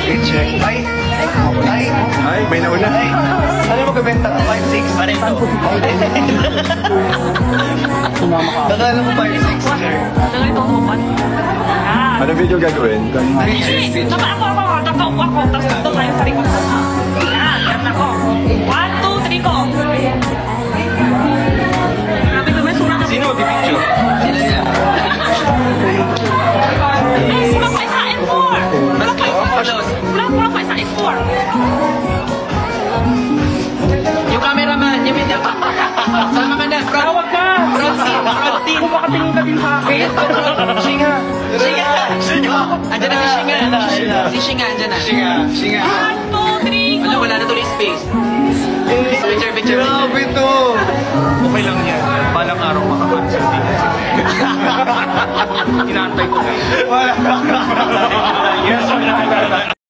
Picture. Ay! May nauna. Ano mo gabenta ko? 5'6"? Pareho. Nakala mo 5'6", sir. Dalawa itong upan. Ano video gagawin? Tapa ako. Tapos ito tayo sa likod. Yan ako. 1, 2, 3 ko. Grabe ko, may sulat. Sino mag-picture? Sino yan? Kulang pa sa F4. Kulang pa sa F4. Yung cameraman, yung video. Sama ka na. Tawag ka. Frontin. Kung makatingin ka din sa akin. Singa. Andyan na si Singa. Si Singa, andyan na. Singa. 1, 2, 3 go. Ano, wala na tuloy space. Picture. Grabe to. Okay lang yan. Balang araw makakancel din. Inaantay ko na. Wala. Yes, wala.